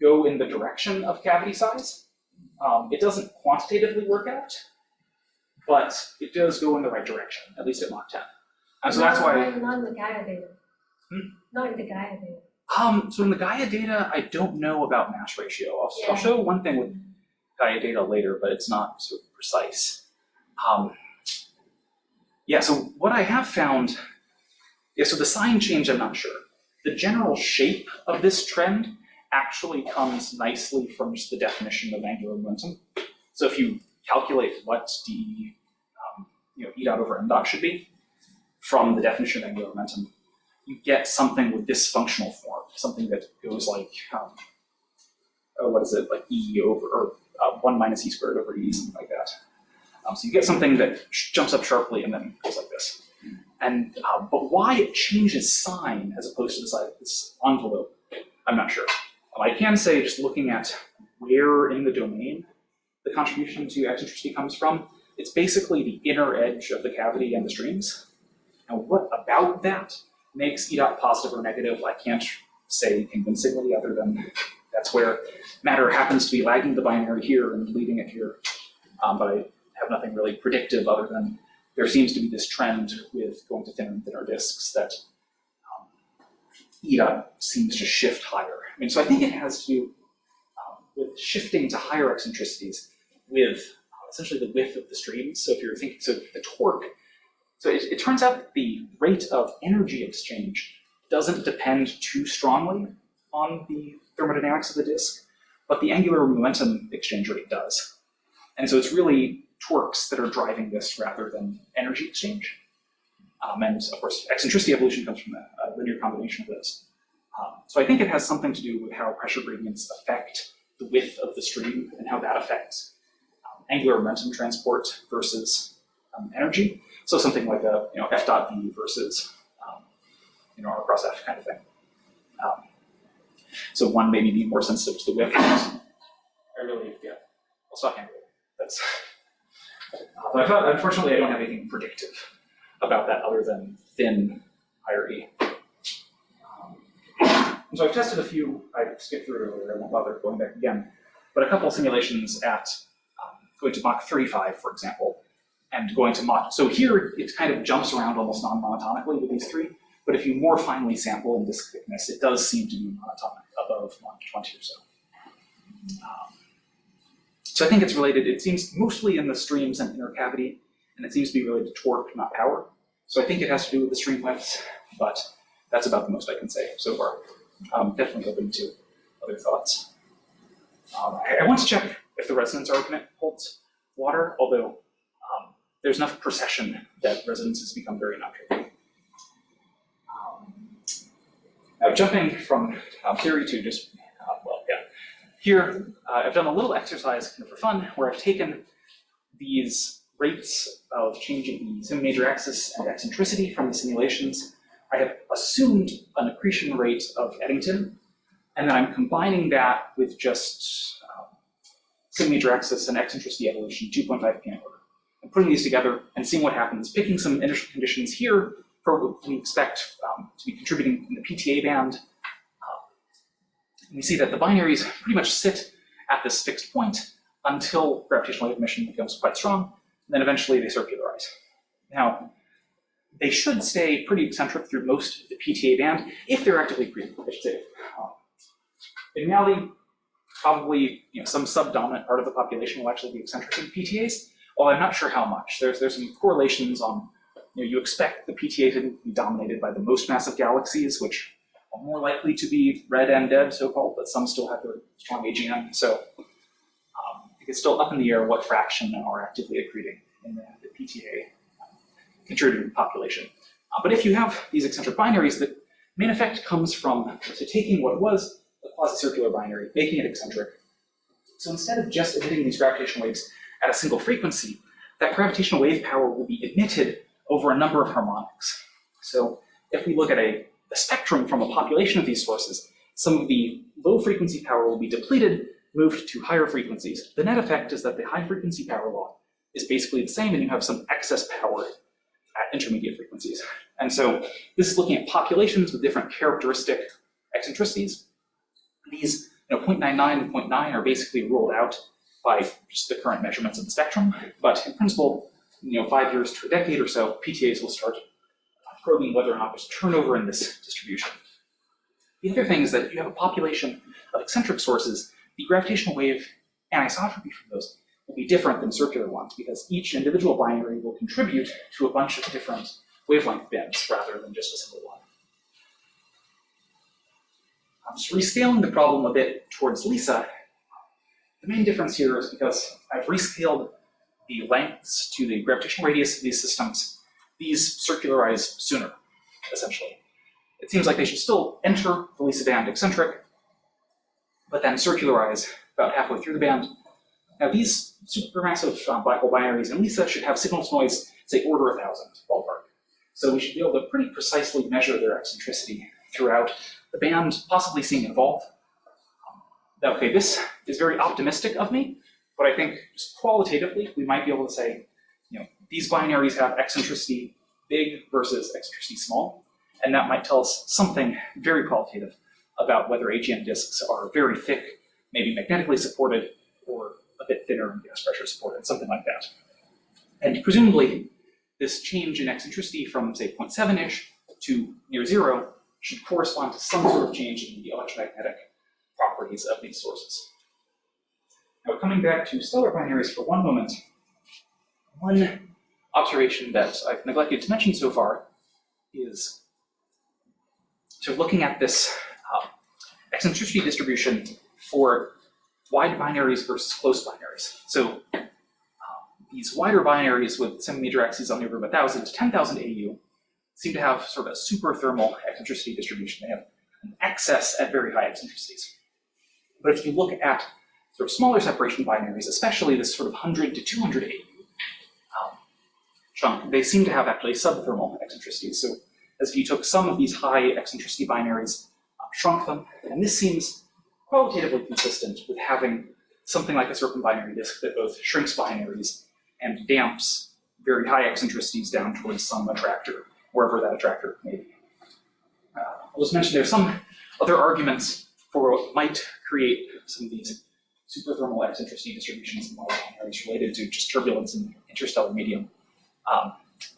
Speaker 2: go in the direction of cavity size. It doesn't quantitatively work out, but it does go in the right direction, at least at Mach 10. So that's why.
Speaker 4: Not in the Gaia data. Not in the Gaia data.
Speaker 2: So in the Gaia data, I don't know about mass ratio. I'll show one thing with Gaia data later, but it's not sort of precise. So what I have found, so the sign change, I'm not sure. The general shape of this trend actually comes nicely from just the definition of angular momentum. So if you calculate what d, E dot over m dot should be from the definition of angular momentum, you get something with this functional form, something that goes like, like E over, or 1 minus E squared over E, something like that. So you get something that jumps up sharply and then goes like this. And but why it changes sign as opposed to the size of this envelope, I'm not sure. I can say, just looking at where in the domain the contribution to eccentricity comes from, it's basically the inner edge of the cavity and the streams. Now, what about that makes E dot positive or negative? I can't say convincingly, other than that's where matter happens to be lagging the binary here and leading it here. But I have nothing really predictive other than there seems to be this trend with going to thinner and thinner disks that E dot seems to shift higher. I mean, so I think it has to do with shifting to higher eccentricities with essentially the width of the streams. So if you're thinking, so the torque, so it turns out that the rate of energy exchange doesn't depend too strongly on the thermodynamics of the disk, but the angular momentum exchange rate does. And so it's really torques that are driving this rather than energy exchange. And of course, eccentricity evolution comes from a linear combination of those. So I think it has something to do with how pressure gradients affect the width of the stream and how that affects angular momentum transport versus energy. So something like a F dot V versus R cross F kind of thing. So one maybe be more sensitive to the width. I'll stop anyway. That's. But unfortunately, I don't have anything predictive about that other than thin higher E. And so I've tested a few. I skipped through it earlier. I won't bother going back again. But a couple of simulations at going to Mach 35, for example, and going to Mach. So here it kind of jumps around almost non-monotonically with these three. But if you more finely sample in disk thickness, it does seem to be monotonic above Mach 20 or so. So I think it's related. It seems mostly in the streams and inner cavity, and it seems to be related to torque, not power. So I think it has to do with the stream widths, but that's about the most I can say so far. Definitely open to other thoughts. I want to check if the resonance argument holds water, although there's enough precession that resonances become very non-trivial. Now jumping from theory to just, here I've done a little exercise kind of for fun where I've taken these rates of changing the sim major axis and eccentricity from the simulations. I have assumed an accretion rate of Eddington, and then I'm combining that with just sim major axis and eccentricity evolution 2.5 p.m. order, and putting these together and seeing what happens, picking some initial conditions here for what we expect to be contributing in the PTA band. And we see that the binaries pretty much sit at this fixed point until gravitational wave emission becomes quite strong, and then eventually they circularize. Now, they should stay pretty eccentric through most of the PTA band if they're actively accreting, I should say. In reality, probably some subdominant part of the population will actually be eccentric in PTAs, although I'm not sure how much. There's some correlations on, you expect the PTA to be dominated by the most massive galaxies, which are more likely to be red and dead, so-called, but some still have their strong AGM. So it's still up in the air what fraction are actively accreting in the PTA contributing population. But if you have these eccentric binaries, the main effect comes from taking what was a quasi-circular binary, making it eccentric. So instead of just emitting these gravitational waves at a single frequency, that gravitational wave power will be emitted over a number of harmonics. So if we look at a spectrum from a population of these sources, some of the low frequency power will be depleted, moved to higher frequencies. The net effect is that the high frequency power law is basically the same, and you have some excess power at intermediate frequencies. And so this is looking at populations with different characteristic eccentricities. These 0.99 and 0.9 are basically ruled out by just the current measurements of the spectrum. But in principle, 5 years to a decade or so, PTAs will start probing whether or not there's turnover in this distribution. The other thing is that if you have a population of eccentric sources, the gravitational wave anisotropy from those will be different than circular ones because each individual binary will contribute to a bunch of different wavelength bins rather than just a single one. Just rescaling the problem a bit towards LISA, the main difference here is because I've rescaled the lengths to the gravitational radius of these systems. These circularize sooner, essentially. It seems like they should still enter the LISA band eccentric, but then circularize about halfway through the band. Now these supermassive black hole binaries in LISA should have signal to noise, say, order 1,000 ballpark. So we should be able to pretty precisely measure their eccentricity throughout the band, possibly seeing it evolve. okay, this is very optimistic of me, but I think just qualitatively, we might be able to say, these binaries have eccentricity big versus eccentricity small, and that might tell us something very qualitative about whether AGN disks are very thick, maybe magnetically supported, or a bit thinner and gas pressure supported, something like that. And presumably, this change in eccentricity from, say, 0.7-ish to near zero should correspond to some sort of change in the electromagnetic properties of these sources. Now, coming back to stellar binaries for one moment, one observation that I've neglected to mention so far is looking at this eccentricity distribution for wide binaries versus close binaries. So these wider binaries with semi-major axes on the order of 1,000 to 10,000 AU seem to have sort of a super thermal eccentricity distribution. They have an excess at very high eccentricities. But if you look at sort of smaller separation binaries, especially this sort of 100 to 200 AU chunk, they seem to have actually subthermal eccentricities. So as if you took some of these high eccentricity binaries, shrunk them, and this seems qualitatively consistent with having something like a circumbinary disk that both shrinks binaries and damps very high eccentricities down towards some attractor, wherever that attractor may be. I'll just mention there's some other arguments for what might create some of these superthermal eccentricity distributions in binaries related to just turbulence in interstellar medium.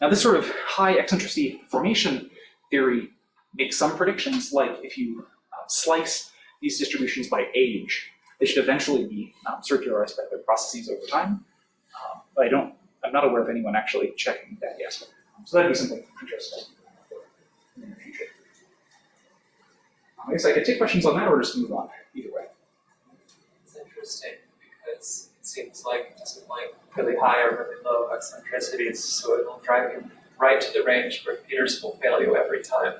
Speaker 2: Now, this sort of high eccentricity formation theory makes some predictions, like if you slice these distributions by age, they should eventually be circularized by other processes over time. But I'm not aware of anyone actually checking that yet. So that'd be something interesting in the future. I guess I could take questions on that or just move on, either way.
Speaker 5: It's interesting because it seems like it doesn't like really high or really low eccentricities, so it'll drive you right to the range where computers will fail you every time.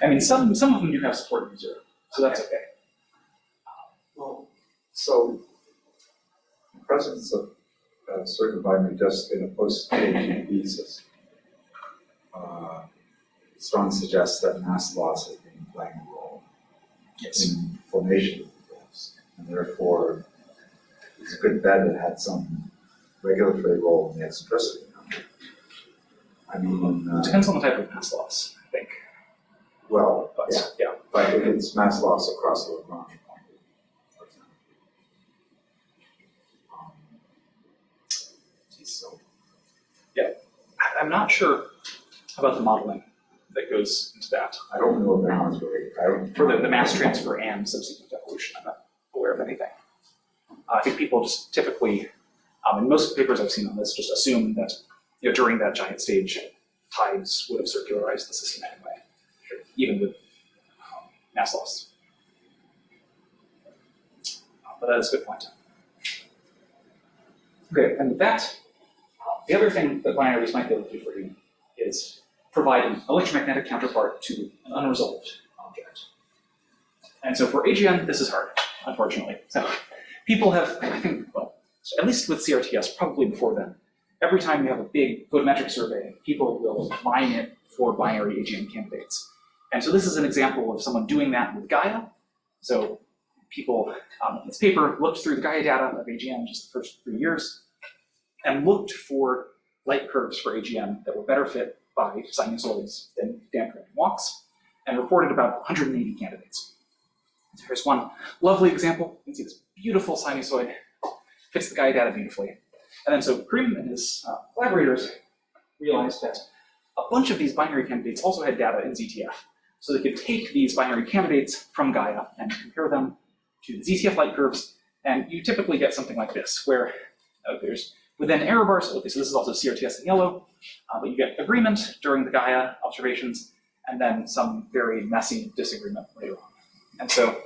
Speaker 2: I mean, some of them do have support in zero, so that's okay.
Speaker 3: Well, so the presence of certain binary disks in a post-KGB system strongly suggests that mass loss has been playing a role in formation of the dwarfs, and therefore it's a good bet it had some regulatory role in the eccentricity. I mean,
Speaker 2: It depends on the type of mass loss, I think.
Speaker 3: well,
Speaker 2: But yeah.
Speaker 3: but if it's mass loss across the Lagrange point, for example. So,
Speaker 2: I'm not sure about the modeling that goes into that.
Speaker 3: I don't know if that one's really,
Speaker 2: For the mass transfer and subsequent evolution, I'm not aware of anything. I think people just typically, in most papers I've seen on this, just assume that during that giant stage, tides would have circularized the system anyway, even with mass loss. But that is a good point. Okay, and with that, the other thing that binaries might be able to do for you is provide an electromagnetic counterpart to an unresolved object. And so for AGN, this is hard, unfortunately. So people have, I think, well, at least with CRTS, probably before then, every time you have a big photometric survey, people will mine it for binary AGN candidates. And so this is an example of someone doing that with Gaia. So people in this paper looked through the Gaia data of AGN just the first 3 years and looked for light curves for AGN that were better fit by sinusoids than damping walks, and reported about 180 candidates. So here's one lovely example. You can see this beautiful sinusoid, fits the Gaia data beautifully. And then so Krim and his collaborators realized that a bunch of these binary candidates also had data in ZTF. So they could take these binary candidates from Gaia and compare them to the ZTF light curves, and you typically get something like this, where there's within error bars, okay, so this is also CRTS in yellow, but you get agreement during the Gaia observations, and then some very messy disagreement later on. And so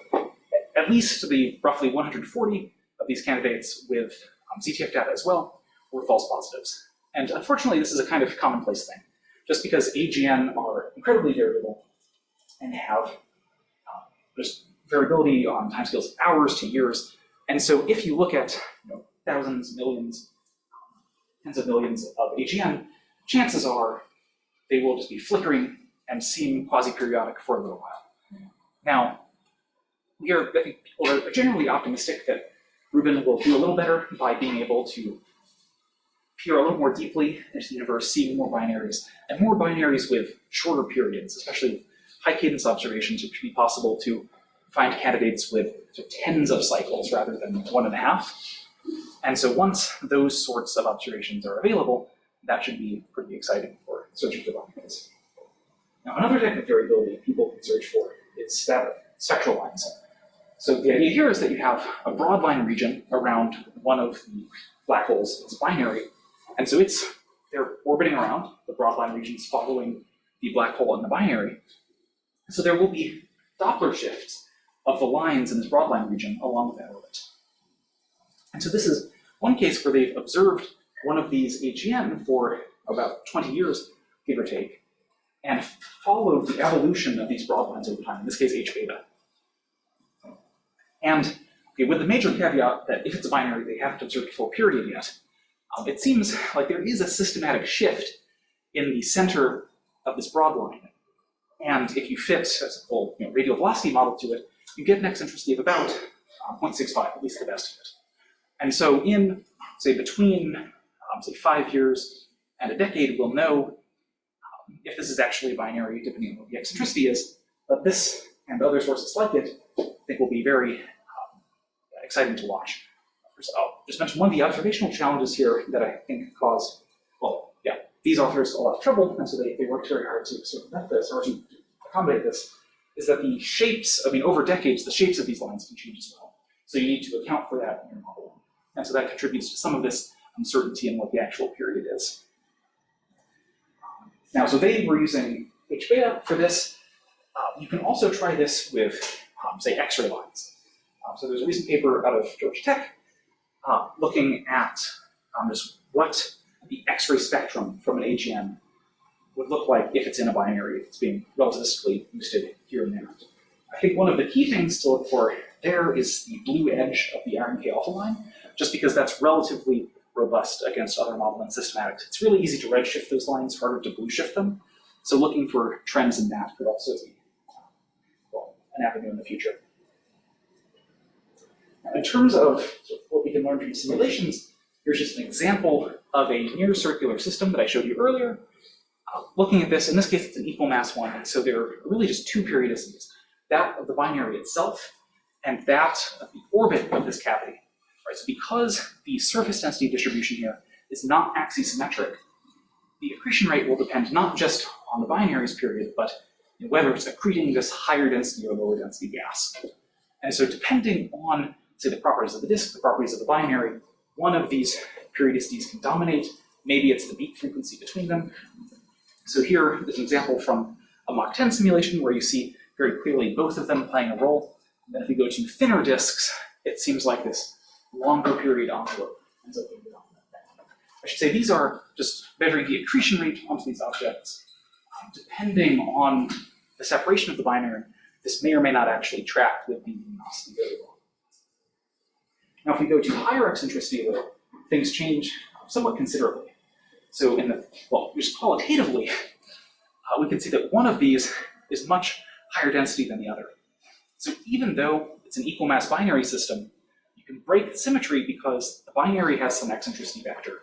Speaker 2: at least the roughly 140 of these candidates with ZTF data as well were false positives. And unfortunately, this is a kind of commonplace thing. Just because AGN are incredibly variable and have just variability on timescales of hours to years. And so if you look at thousands, millions, tens of millions of AGN, chances are they will just be flickering and seem quasi-periodic for a little while. Now, we are, I think, people are generally optimistic that Rubin will do a little better by being able to peer a little more deeply into the universe, seeing more binaries, and more binaries with shorter periods, especially high cadence observations. It should be possible to find candidates with tens of cycles rather than 1.5. And so once those sorts of observations are available, that should be pretty exciting for searching for binaries. Now, another type of variability people can search for is that of spectral lines. So the idea here is that you have a broad line region around one of the black holes. It's binary, and so they're orbiting around the broad line regions following the black hole in the binary. So there will be Doppler shifts of the lines in this broad line region along with that orbit. And so this is one case where they've observed one of these AGN for about 20 years, give or take, and followed the evolution of these broad lines over time, in this case H beta. And with the major caveat that if it's a binary, they haven't observed a full period yet, it seems like there is a systematic shift in the center of this broad line. And if you fit a full radial velocity model to it, you get an eccentricity of about 0.65, at least the best fit. And so in, say, between, say, 5 years and a decade, we'll know if this is actually a binary, depending on what the eccentricity is. But this and other sources like it, I think, will be very exciting to watch. I'll just mention one of the observational challenges here that I think caused, these authors a lot of trouble, and so they worked very hard to circumvent this, or to accommodate this, is that the shapes, over decades, the shapes of these lines can change as well. So you need to account for that in your model. And so that contributes to some of this uncertainty in what the actual period is. Now, so they were using H beta for this. You can also try this with, say, X-ray lines. So there's a recent paper out of Georgia Tech looking at just what the X-ray spectrum from an AGN would look like if it's in a binary, if it's being relativistically boosted here and there. I think one of the key things to look for there is the blue edge of the RNK alpha line, just because that's relatively robust against other modeling systematics. It's really easy to redshift those lines, harder to blue shift them. So looking for trends in that could also be an avenue in the future. Now, in terms of what we can learn from simulations, here's just an example of a near circular system that I showed you earlier. Looking at this, in this case, it's an equal mass one, so there are really just two periodicities, that of the binary itself and that of the orbit of this cavity. Right, so because the surface density distribution here is not axisymmetric, the accretion rate will depend not just on the binary's period, but whether it's accreting this higher density or lower density gas. And so depending on, say, the properties of the disk, the properties of the binary, one of these periodicities can dominate. Maybe it's the beat frequency between them. So here is an example from a Mach 10 simulation where you see very clearly both of them playing a role. And then if we go to thinner disks, it seems like this longer period envelope ends up being the dominant. I should say these are just measuring the accretion rate onto these objects. Depending on the separation of the binary, this may or may not actually track with the luminosity variable. Now, if we go to higher eccentricity, though, things change somewhat considerably. So just qualitatively, we can see that one of these is much higher density than the other. So even though it's an equal mass binary system, you can break the symmetry because the binary has some eccentricity vector.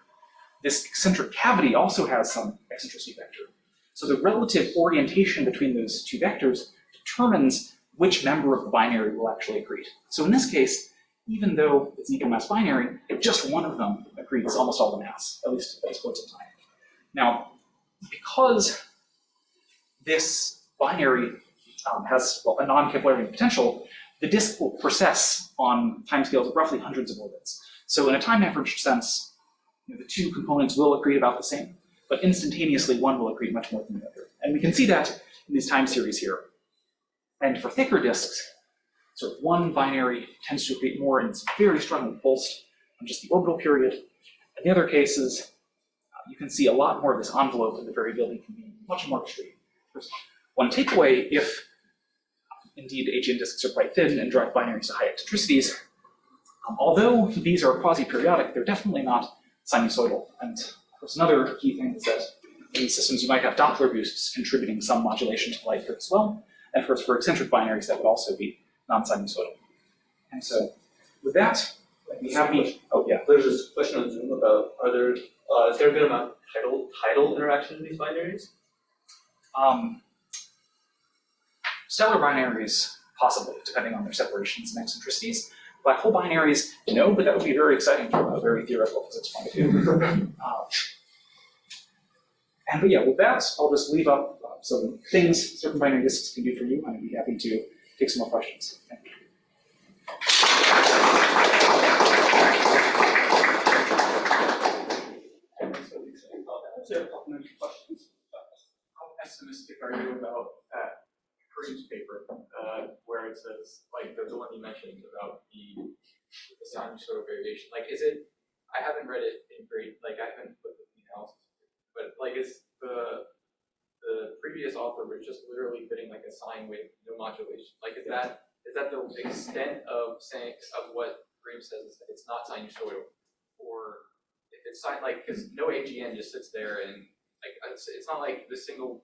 Speaker 2: This eccentric cavity also has some eccentricity vector. So the relative orientation between those two vectors determines which member of the binary will actually accrete. So in this case, even though it's an equal mass binary, just one of them accretes almost all the mass, at least at this point in time. Now, because this binary has a non-Keplerian potential, the disk will precess on timescales of roughly hundreds of orbits. So in a time-averaged sense, the two components will accrete about the same, but instantaneously one will accrete much more than the other. And we can see that in these time series here. And for thicker disks, sort of one binary tends to accrete more and it's very strongly pulsed on just the orbital period. In the other cases, you can see a lot more of this envelope and the variability can be much more extreme. One takeaway, if indeed AGN disks are quite thin and drive binaries to high eccentricities, although these are quasi-periodic, they're definitely not sinusoidal. And of course, another key thing is that in these systems you might have Doppler boosts contributing some modulation to light here as well. And of course, for eccentric binaries, that would also be non-sinusoidal. And so with that, I'd be happy. Oh, yeah.
Speaker 1: There's this question on Zoom about is there a good amount of tidal interaction in these binaries?
Speaker 2: Stellar binaries, possibly, depending on their separations and eccentricities. Black hole binaries, no, but that would be very exciting from a very theoretical physics point of view. But yeah, with that, I'll just leave up some things certain binary disks can do for you, and I'd be happy to take some more questions. Thank you.
Speaker 1: So a couple of questions.
Speaker 6: How pessimistic are you about that Accreting's paper, where it says, like the one you mentioned about the sinusoidal variation? Like, is it? I haven't read it in great, like I haven't put the analysis, but like, is the previous author was just literally fitting like a sine wave, no modulation? Like, is that the extent of saying of what Graham says is that it's not sinusoidal, or if it's like, because no AGN just sits there and like it's not like the single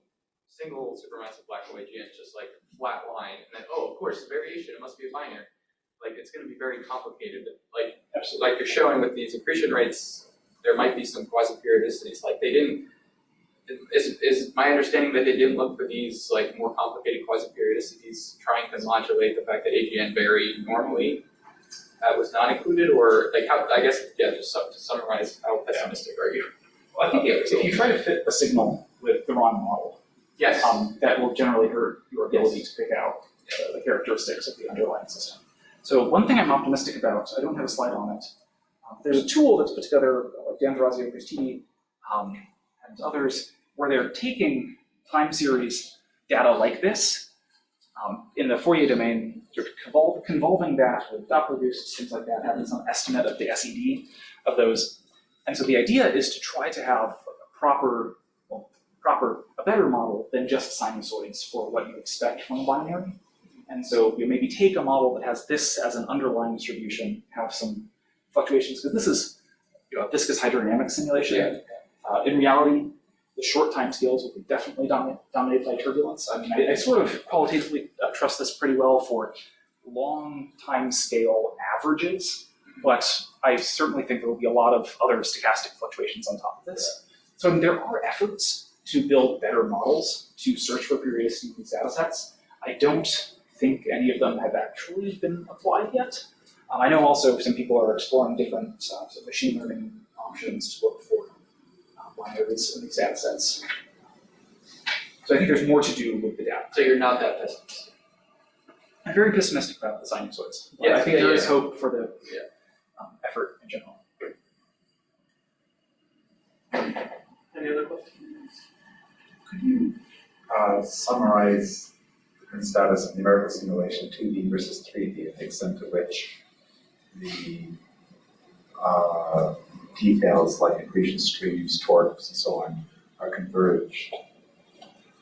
Speaker 6: supermassive black hole AGN is just like flat line and then of course variation, it must be a binary. Like it's going to be very complicated. Like absolutely, like you're showing with these accretion rates, there might be some quasi-periodicities. Like they didn't. Is my understanding that they didn't look for these like more complicated quasi-periodicities, trying to modulate the fact that AGN vary normally? Was not included, or like how? I guess just to summarize, how pessimistic are you?
Speaker 2: Well, I think if you try to fit the signal with the wrong model,
Speaker 6: yes,
Speaker 2: that will generally hurt your ability to pick out the characteristics of the underlying system. So one thing I'm optimistic about, I don't have a slide on it. There's a tool that's put together like Dan D'Orazio, Christini, and others, where they're taking time series data like this in the Fourier domain, sort of convolving that with Doppler boosts, things like that, having some estimate of the SED of those. And so the idea is to try to have a better model than just sinusoids for what you expect from a binary. And so you maybe take a model that has this as an underlying distribution, have some fluctuations, because this is a viscous hydrodynamic simulation.
Speaker 6: Yeah.
Speaker 2: In reality, the short time scales will be definitely dominated by turbulence. I mean, I sort of qualitatively trust this pretty well for long time scale averages, but I certainly think there will be a lot of other stochastic fluctuations on top of this. So I mean, there are efforts to build better models to search for periodicity in these data sets. I don't think any of them have actually been applied yet. I know also some people are exploring different sort of machine learning options to look for binaries in these data sets. So I think there's more to do with the data.
Speaker 6: So you're not that pessimistic.
Speaker 2: I'm very pessimistic about the sinusoids.
Speaker 6: Yeah,
Speaker 2: I think there is hope for the effort in general.
Speaker 1: Any other questions?
Speaker 3: Could you summarize the current status of numerical simulation 2D versus 3D, and the extent to which the details like accretion streams, torques, and so on are converged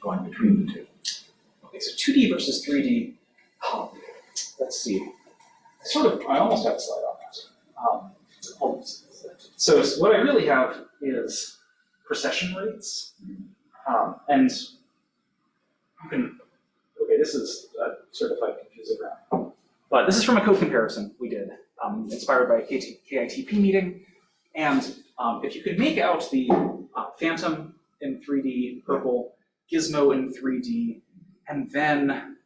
Speaker 3: going between the two?
Speaker 2: Okay, so 2D versus 3D. Let's see. I almost have a slide on that. So what I really have is precession rates. And you can, okay, this is certified confusing around. But this is from a code comparison we did, inspired by a KITP meeting. And if you could make out the phantom in 3D, purple, gizmo in 3D, and then,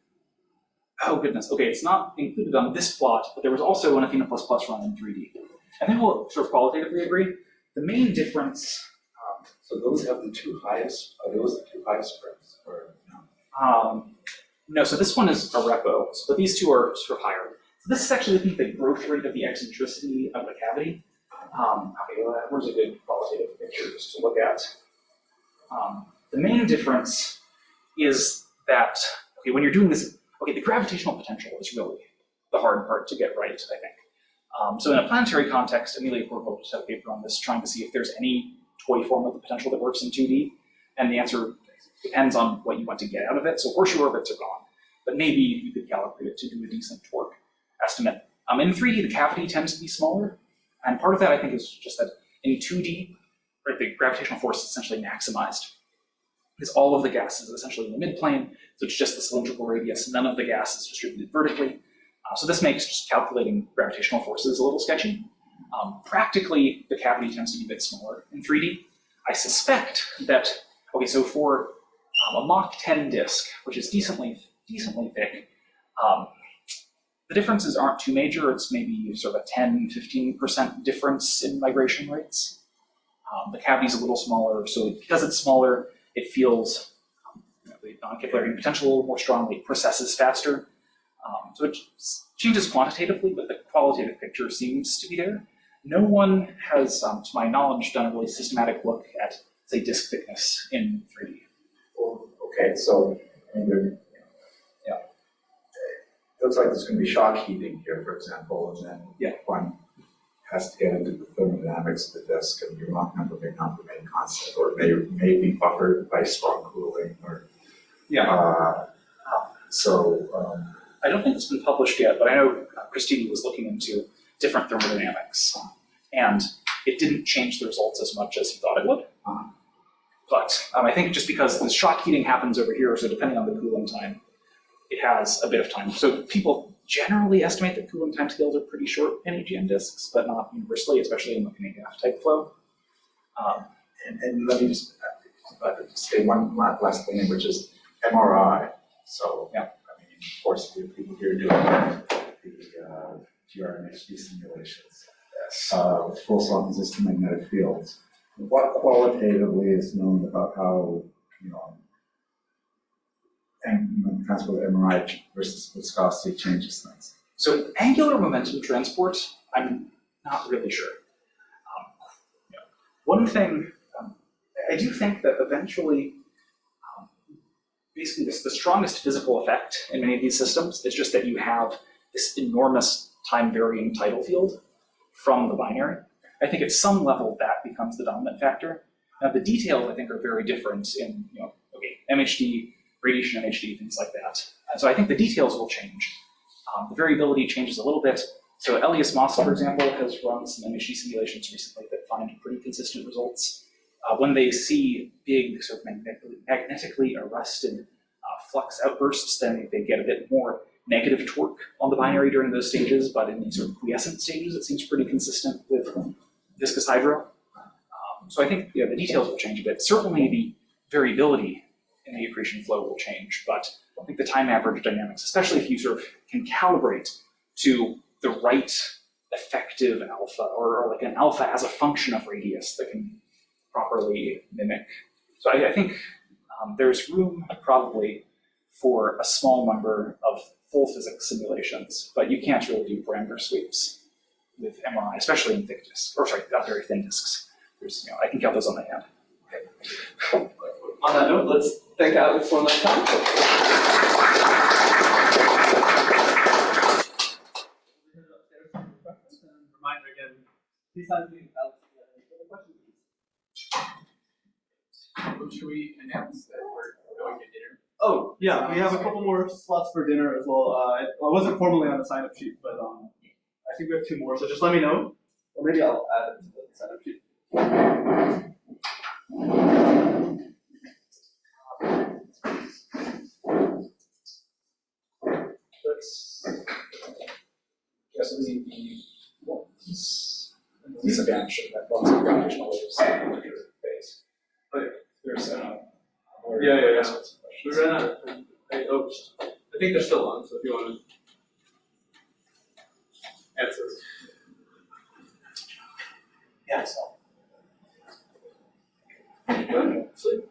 Speaker 2: oh goodness, okay, it's not included on this plot, but there was also an Athena++ run in 3D. And then we'll sort of qualitatively agree. The main difference.
Speaker 3: So those have the two highest, are those the two highest spreads, or no?
Speaker 2: No, so this one is a repo, but these two are sort of higher. So this is actually, I think, the growth rate of the eccentricity of the cavity. Okay, well, where's a good qualitative picture just to look at? The main difference is that, okay, when you're doing this, okay, the gravitational potential is really the hard part to get right, I think. So in a planetary context, Amelia Corvo just had a paper on this, trying to see if there's any toy form of the potential that works in 2D, and the answer depends on what you want to get out of it. So horseshoe orbits are gone, but maybe you could calibrate it to do a decent torque estimate. In 3D, the cavity tends to be smaller, and part of that I think is just that in 2D, right, the gravitational force is essentially maximized. because all of the gas is essentially in the midplane, so it's just the cylindrical radius, none of the gas is distributed vertically. So this makes just calculating gravitational forces a little sketchy. Practically, the cavity tends to be a bit smaller in 3D. I suspect that, okay, so for a Mach 10 disk, which is decently thick, the differences aren't too major. It's maybe sort of a 10–15% difference in migration rates. The cavity's a little smaller, so because it's smaller, it feels the non-Keplerian potential a little more strongly. It processes faster. So it changes quantitatively, but the qualitative picture seems to be there. No one has, to my knowledge, done a really systematic look at, say, disk thickness in 3D.
Speaker 3: Okay, so I mean, yeah, it looks like there's going to be shock heating here, for example, and then one has to get into the thermodynamics of the disk, and your Mach number may not remain constant, or may be buffered by strong cooling, or
Speaker 2: I don't think it's been published yet, but I know Christine was looking into different thermodynamics, and it didn't change the results as much as he thought it would. But I think just because the shock heating happens over here, so depending on the cooling time, it has a bit of time. So people generally estimate that cooling time scales are pretty short in AGN disks, but not universally, especially in looking at gas type flow.
Speaker 3: And let me just say one last thing, which is MRI. So, I mean, of course, the people here doing the GRMHD simulations, full self-resistant magnetic fields. What qualitatively is known about how, and transport MRI versus viscosity changes things?
Speaker 2: So angular momentum transport, I'm not really sure. One thing, I do think that eventually, basically the strongest physical effect in many of these systems is just that you have this enormous time-varying tidal field from the binary. I think at some level that becomes the dominant factor. Now the details I think are very different in MHD, radiation MHD, things like that. And so I think the details will change. The variability changes a little bit. So Elias Moss, for example, has run some MHD simulations recently that find pretty consistent results. When they see big sort of magnetically arrested flux outbursts, then they get a bit more negative torque on the binary during those stages, but in these sort of quiescent stages, it seems pretty consistent with viscous hydro. So I think the details will change a bit. Certainly the variability in the accretion flow will change, but I think the time average dynamics, especially if you sort of can calibrate to the right effective alpha, or like an alpha as a function of radius that can properly mimic. So I think there's room probably for a small number of full physics simulations, but you can't really do parameter sweeps with MRI, especially in thick disks, or sorry, not very thin disks. There's, I can count those on my hand.
Speaker 1: Okay. On that note, let's thank Alex one last time. Reminder again, please have me Alex for the questions.
Speaker 6: Should we announce that we're going to dinner?
Speaker 1: Oh, yeah, we have a couple more slots for dinner as well. I wasn't formally on the sign-up sheet, but I think we have 2 more, so just let me know. Or maybe I'll add it to the sign-up sheet.
Speaker 2: Let's guess the expansion that lots of gravitational waves in your phase.
Speaker 1: Okay.
Speaker 2: There's
Speaker 1: Yeah. We ran out. I think they're still on, so if you want to answer.
Speaker 2: Yeah, so.
Speaker 1: Sweet.